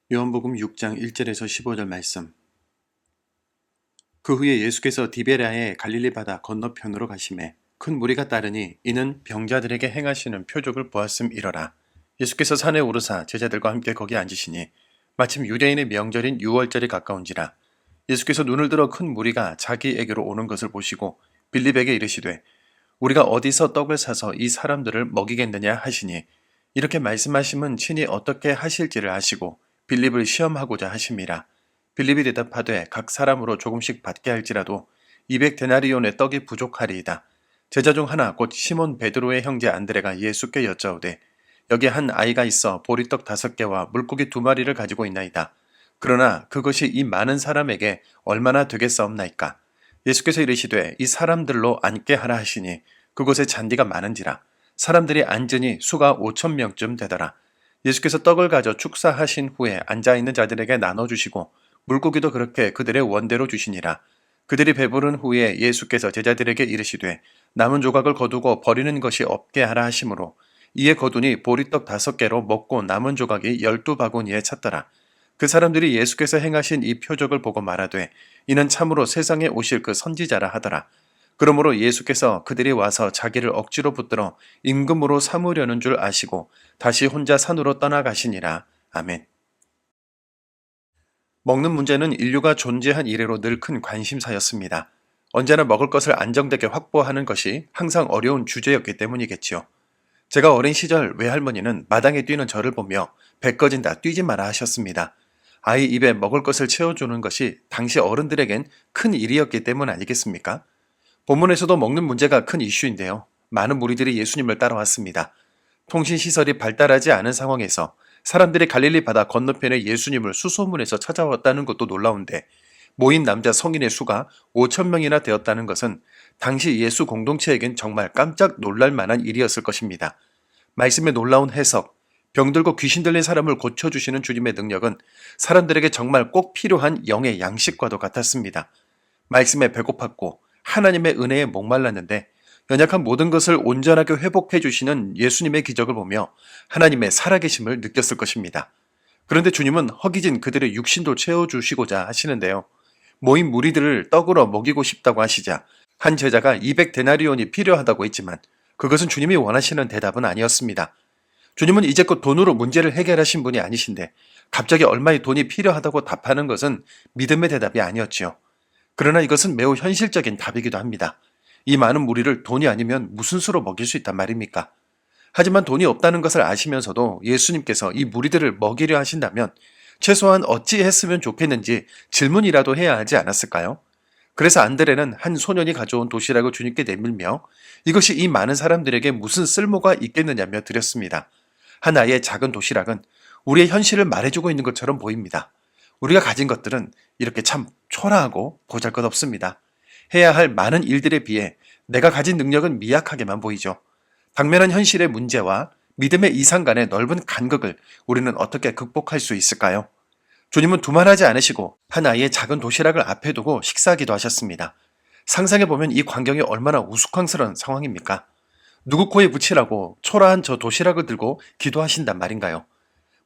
요한복음 6장 1절에서 15절 말씀. 그 후에 예수께서 디베랴의 갈릴리 바다 건너편으로 가시매 큰 무리가 따르니 이는 병자들에게 행하시는 표적을 보았음이러라. 예수께서 산에 오르사 제자들과 함께 거기 앉으시니 마침 유대인의 명절인 유월절이 가까운지라. 예수께서 눈을 들어 큰 무리가 자기에게로 오는 것을 보시고 빌립에게 이르시되 우리가 어디서 떡을 사서 이 사람들을 먹이겠느냐 하시니 이렇게 말씀하심은 친히 어떻게 하실지를 아시고 빌립을 시험하고자 하심이라. 빌립이 대답하되 각 사람으로 조금씩 받게 할지라도 200데나리온의 떡이 부족하리이다. 제자 중 하나 곧 시몬 베드로의 형제 안드레가 예수께 여짜오되 여기 한 아이가 있어 보리떡 5개와 물고기 2마리를 가지고 있나이다. 그러나 그것이 이 많은 사람에게 얼마나 되겠사옵나이까. 예수께서 이르시되 이 사람들로 앉게 하라 하시니 그곳에 잔디가 많은지라. 사람들이 앉으니 수가 5,000명쯤 되더라. 예수께서 떡을 가져 축사하신 후에 앉아있는 자들에게 나눠주시고 물고기도 그렇게 그들의 원대로 주시니라. 그들이 배부른 후에 예수께서 제자들에게 이르시되 남은 조각을 거두고 버리는 것이 없게 하라 하시므로 이에 거두니 보리떡 5개로 먹고 남은 조각이 12바구니에 찼더라. 그 사람들이 예수께서 행하신 이 표적을 보고 말하되 이는 참으로 세상에 오실 그 선지자라 하더라. 그러므로 예수께서 그들이 와서 자기를 억지로 붙들어 임금으로 삼으려는 줄 아시고 다시 혼자 산으로 떠나가시니라. 아멘. 먹는 문제는 인류가 존재한 이래로 늘 큰 관심사였습니다. 언제나 먹을 것을 안정되게 확보하는 것이 항상 어려운 주제였기 때문이겠지요. 제가 어린 시절 외할머니는 마당에 뛰는 저를 보며 배 꺼진다 뛰지 마라 하셨습니다. 아이 입에 먹을 것을 채워주는 것이 당시 어른들에겐 큰 일이었기 때문 아니겠습니까? 본문에서도 먹는 문제가 큰 이슈인데요. 많은 무리들이 예수님을 따라왔습니다. 통신시설이 발달하지 않은 상황에서 사람들이 갈릴리 바다 건너편에 예수님을 수소문해서 찾아왔다는 것도 놀라운데 모인 남자 성인의 수가 5,000명이나 되었다는 것은 당시 예수 공동체에겐 정말 깜짝 놀랄 만한 일이었을 것입니다. 말씀의 놀라운 해석, 병들고 귀신 들린 사람을 고쳐주시는 주님의 능력은 사람들에게 정말 꼭 필요한 영의 양식과도 같았습니다. 말씀에 배고팠고 하나님의 은혜에 목말랐는데 연약한 모든 것을 온전하게 회복해 주시는 예수님의 기적을 보며 하나님의 살아계심을 느꼈을 것입니다. 그런데 주님은 허기진 그들의 육신도 채워주시고자 하시는데요. 모인 무리들을 떡으로 먹이고 싶다고 하시자 한 제자가 200데나리온이 필요하다고 했지만 그것은 주님이 원하시는 대답은 아니었습니다. 주님은 이제껏 돈으로 문제를 해결하신 분이 아니신데 갑자기 얼마의 돈이 필요하다고 답하는 것은 믿음의 대답이 아니었지요. 그러나 이것은 매우 현실적인 답이기도 합니다. 이 많은 무리를 돈이 아니면 무슨 수로 먹일 수 있단 말입니까? 하지만 돈이 없다는 것을 아시면서도 예수님께서 이 무리들을 먹이려 하신다면 최소한 어찌 했으면 좋겠는지 질문이라도 해야 하지 않았을까요? 그래서 안드레는 한 소년이 가져온 도시락을 주님께 내밀며 이것이 이 많은 사람들에게 무슨 쓸모가 있겠느냐며 드렸습니다. 한 아이의 작은 도시락은 우리의 현실을 말해주고 있는 것처럼 보입니다. 우리가 가진 것들은 이렇게 참 초라하고 보잘것없습니다. 해야 할 많은 일들에 비해 내가 가진 능력은 미약하게만 보이죠. 당면한 현실의 문제와 믿음의 이상 간의 넓은 간극을 우리는 어떻게 극복할 수 있을까요? 주님은 두말하지 않으시고 한 아이의 작은 도시락을 앞에 두고 식사하기도 하셨습니다. 상상해보면 이 광경이 얼마나 우스꽝스러운 상황입니까? 누구 코에 붙이라고 초라한 저 도시락을 들고 기도하신단 말인가요?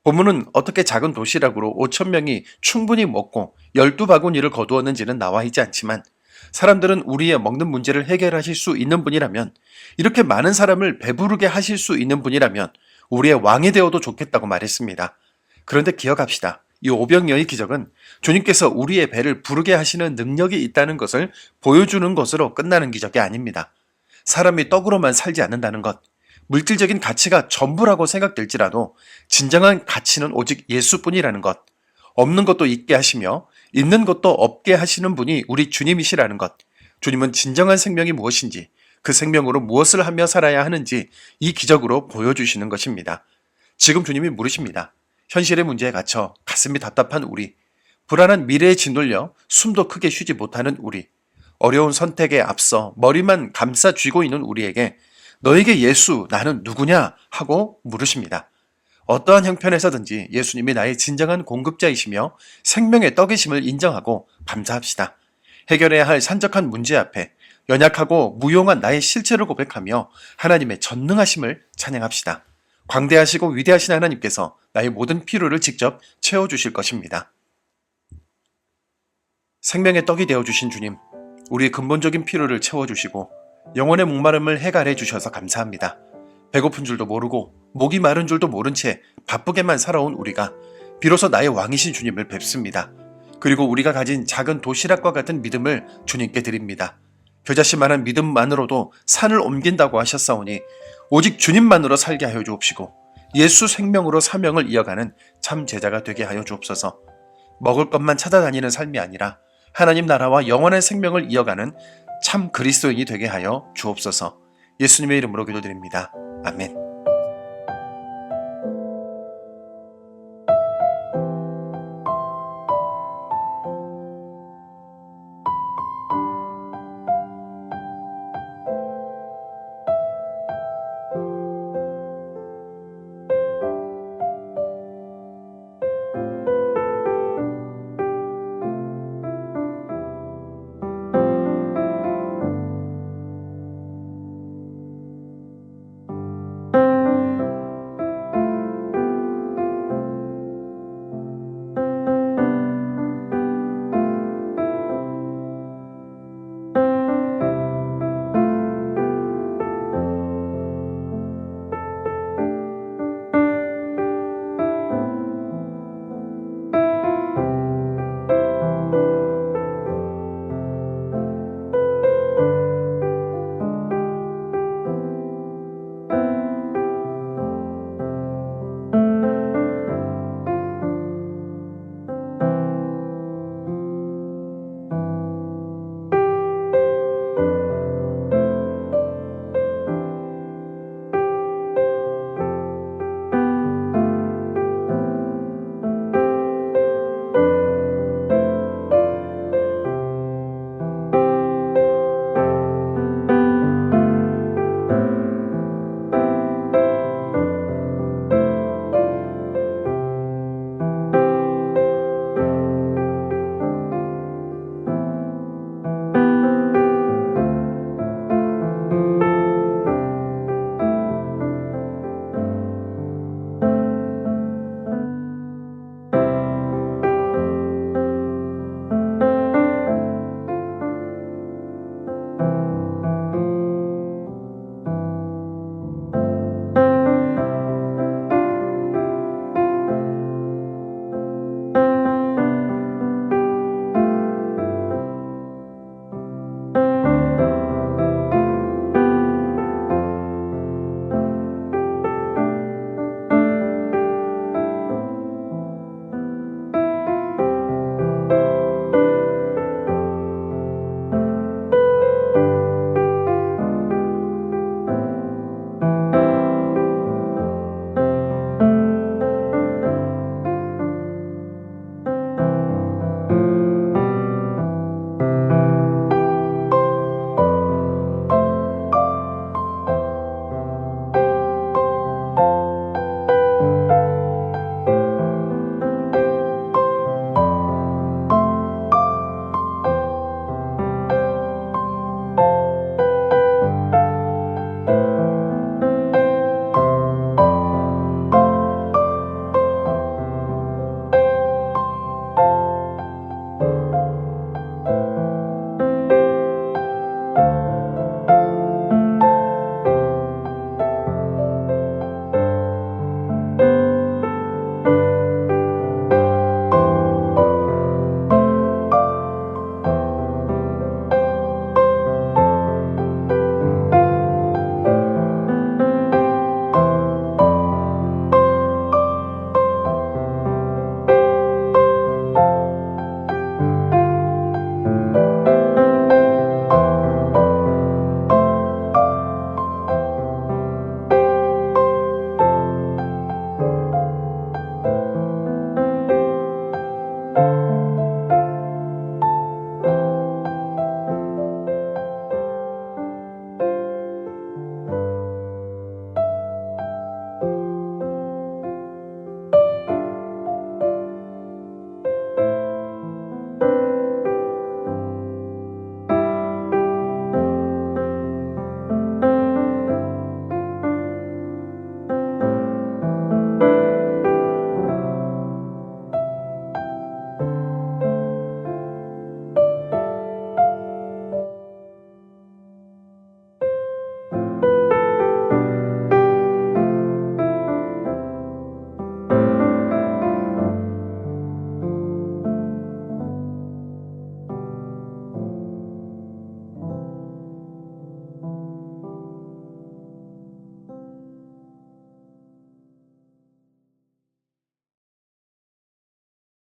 본문은 어떻게 작은 도시락으로 5,000명이 충분히 먹고 12바구니를 거두었는지는 나와 있지 않지만 사람들은 우리의 먹는 문제를 해결하실 수 있는 분이라면 이렇게 많은 사람을 배부르게 하실 수 있는 분이라면 우리의 왕이 되어도 좋겠다고 말했습니다. 그런데 기억합시다. 이 오병이어의 기적은 주님께서 우리의 배를 부르게 하시는 능력이 있다는 것을 보여주는 것으로 끝나는 기적이 아닙니다. 사람이 떡으로만 살지 않는다는 것, 물질적인 가치가 전부라고 생각될지라도 진정한 가치는 오직 예수뿐이라는 것, 없는 것도 있게 하시며 있는 것도 없게 하시는 분이 우리 주님이시라는 것, 주님은 진정한 생명이 무엇인지 그 생명으로 무엇을 하며 살아야 하는지 이 기적으로 보여주시는 것입니다. 지금 주님이 물으십니다. 현실의 문제에 갇혀 가슴이 답답한 우리, 불안한 미래에 짓눌려 숨도 크게 쉬지 못하는 우리, 어려운 선택에 앞서 머리만 감싸 쥐고 있는 우리에게 너에게 예수, 나는 누구냐? 하고 물으십니다. 어떠한 형편에서든지 예수님이 나의 진정한 공급자이시며 생명의 떡이심을 인정하고 감사합시다. 해결해야 할 산적한 문제 앞에 연약하고 무용한 나의 실체를 고백하며 하나님의 전능하심을 찬양합시다. 광대하시고 위대하신 하나님께서 나의 모든 필요를 직접 채워주실 것입니다. 생명의 떡이 되어주신 주님, 우리의 근본적인 필요를 채워주시고 영혼의 목마름을 해갈해 주셔서 감사합니다. 배고픈 줄도 모르고 목이 마른 줄도 모른 채 바쁘게만 살아온 우리가 비로소 나의 왕이신 주님을 뵙습니다. 그리고 우리가 가진 작은 도시락과 같은 믿음을 주님께 드립니다. 겨자씨만한 믿음만으로도 산을 옮긴다고 하셨사오니 오직 주님만으로 살게 하여 주옵시고 예수 생명으로 사명을 이어가는 참 제자가 되게 하여 주옵소서. 먹을 것만 찾아다니는 삶이 아니라 하나님 나라와 영원한 생명을 이어가는 참 그리스도인이 되게 하여 주옵소서. 예수님의 이름으로 기도드립니다. 아멘.